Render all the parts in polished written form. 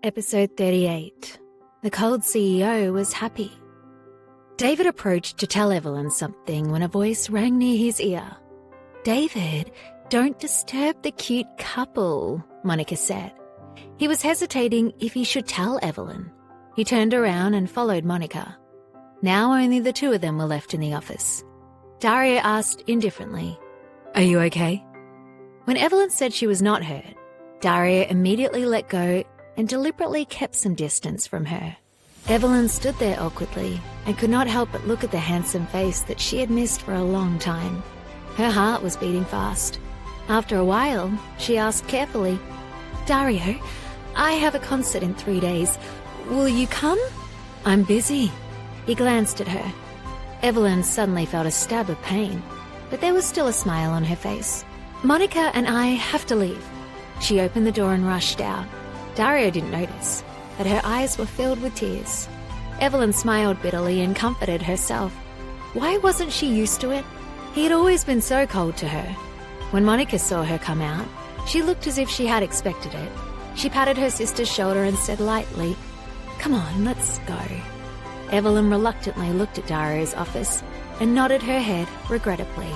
Episode 38. The cold CEO was happy. David approached to tell Evelyn something when a voice rang near his ear. "David, don't disturb the cute couple," Monica said. He was hesitating if he should tell Evelyn. He turned around and followed Monica. Now only the two of them were left in the office. Dario asked indifferently, "Are you okay?" When Evelyn said she was not hurt, Dario immediately let go and deliberately kept some distance from her. Evelyn stood there awkwardly and could not help but look at the handsome face that she had missed for a long time. Her heart was beating fast. After a while, she asked carefully, "Dario, I have a concert in 3 days. Will you come?" "I'm busy." He glanced at her. Evelyn suddenly felt a stab of pain, but there was still a smile on her face. "Monica and I have to leave." She opened the door and rushed out. Dario didn't notice, but her eyes were filled with tears. Evelyn smiled bitterly and comforted herself. Why wasn't she used to it? He had always been so cold to her. When Monica saw her come out, she looked as if she had expected it. She patted her sister's shoulder and said lightly, "Come on, let's go." Evelyn reluctantly looked at Dario's office and nodded her head regrettably.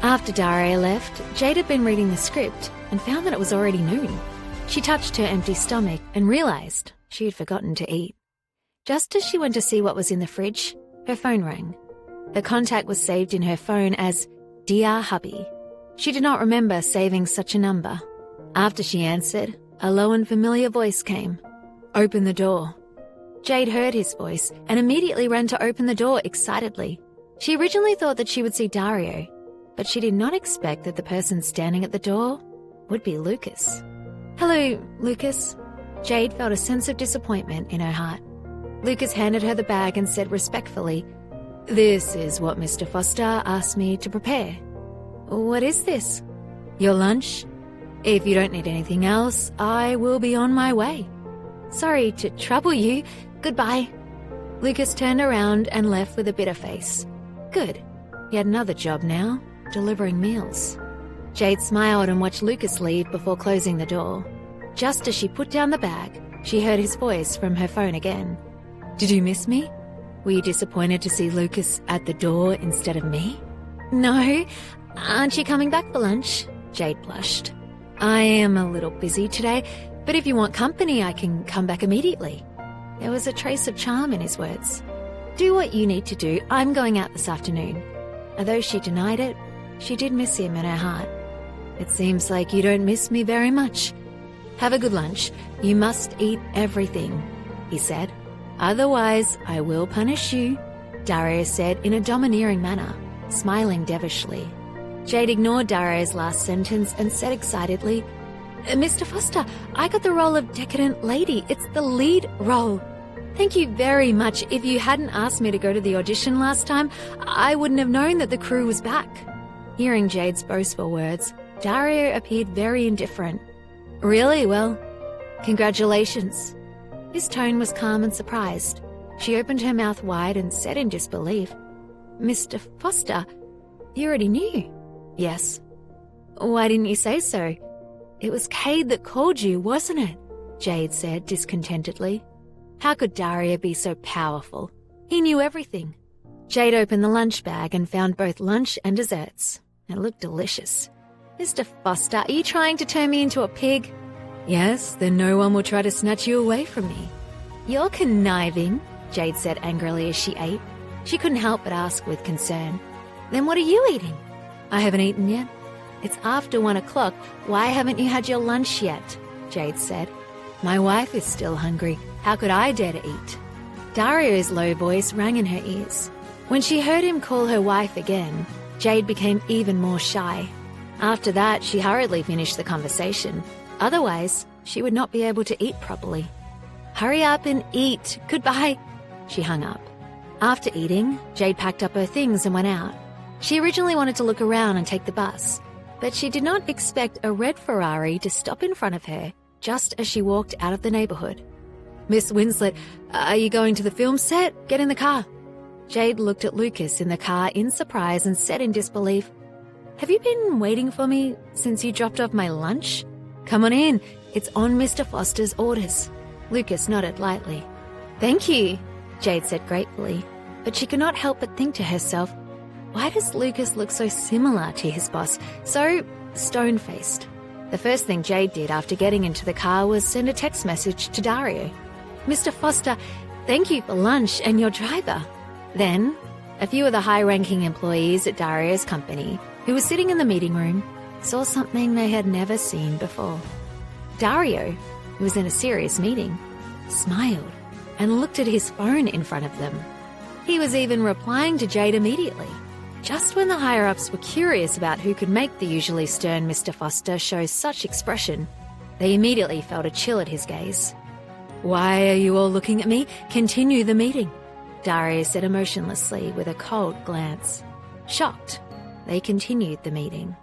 After Dario left, Jade had been reading the script and found that it was already noon. She touched her empty stomach and realized she had forgotten to eat. Just as she went to see what was in the fridge, her phone rang. The contact was saved in her phone as Dear Hubby. She did not remember saving such a number. After she answered, a low and familiar voice came. "Open the door." Jade heard his voice and immediately ran to open the door excitedly. She originally thought that she would see Dario, but she did not expect that the person standing at the door would be Lucas. "Hello, Lucas." Jade felt a sense of disappointment in her heart. Lucas handed her the bag and said respectfully, "This is what Mr. Foster asked me to prepare." "What is this?" "Your lunch. If you don't need anything else, I will be on my way." "Sorry to trouble you. Goodbye." Lucas turned around and left with a bitter face. Good. He had another job now, delivering meals. Jade smiled and watched Lucas leave before closing the door. Just as she put down the bag, she heard his voice from her phone again. "Did you miss me? Were you disappointed to see Lucas at the door instead of me?" "No. Aren't you coming back for lunch?" Jade blushed. "I am a little busy today, but if you want company, I can come back immediately." There was a trace of charm in his words. "Do what you need to do. I'm going out this afternoon." Although she denied it, she did miss him in her heart. "It seems like you don't miss me very much. Have a good lunch. You must eat everything," he said. "Otherwise, I will punish you," Dario said in a domineering manner, smiling devishly. Jade ignored Dario's last sentence and said excitedly, "Mr. Foster, I got the role of decadent lady. It's the lead role. Thank you very much. If you hadn't asked me to go to the audition last time, I wouldn't have known that the crew was back." Hearing Jade's boastful words, Dario appeared very indifferent. "Really? Well, congratulations." His tone was calm and surprised. She opened her mouth wide and said in disbelief, "Mr. Foster, you already knew." "Yes." "Why didn't you say so?" "It was Cade that called you, wasn't it?" Jade said discontentedly. How could Dario be so powerful? He knew everything. Jade opened the lunch bag and found both lunch and desserts. It looked delicious. "Mr. Foster, are you trying to turn me into a pig?" "Yes, then no one will try to snatch you away from me." "You're conniving," Jade said angrily as she ate. She couldn't help but ask with concern, "Then what are you eating?" "I haven't eaten yet." "It's after 1 o'clock. Why haven't you had your lunch yet?" Jade said. "My wife is still hungry. How could I dare to eat?" Dario's low voice rang in her ears. When she heard him call her wife again, Jade became even more shy. After that, she hurriedly finished the conversation. Otherwise, she would not be able to eat properly. "Hurry up and eat. Goodbye." She hung up. After eating, Jade packed up her things and went out. She originally wanted to look around and take the bus, but she did not expect a red Ferrari to stop in front of her just as she walked out of the neighborhood. "Miss Winslet, are you going to the film set? Get in the car." Jade looked at Lucas in the car in surprise and said in disbelief, "Have you been waiting for me since you dropped off my lunch? Come on in. It's on Mr. Foster's orders." Lucas nodded lightly. "Thank you," Jade said gratefully, but she could not help but think to herself, why does Lucas look so similar to his boss, so stone-faced? The first thing Jade did after getting into the car was send a text message to Dario. "Mr. Foster, thank you for lunch and your driver." Then, a few of the high-ranking employees at Dario's company, who were sitting in the meeting room, saw something they had never seen before. Dario, who was in a serious meeting, smiled and looked at his phone in front of them. He was even replying to Jade immediately. Just when the higher-ups were curious about who could make the usually stern Mr. Foster show such expression, they immediately felt a chill at his gaze. "Why are you all looking at me? Continue the meeting," Dario said emotionlessly with a cold glance. Shocked, they continued the meeting.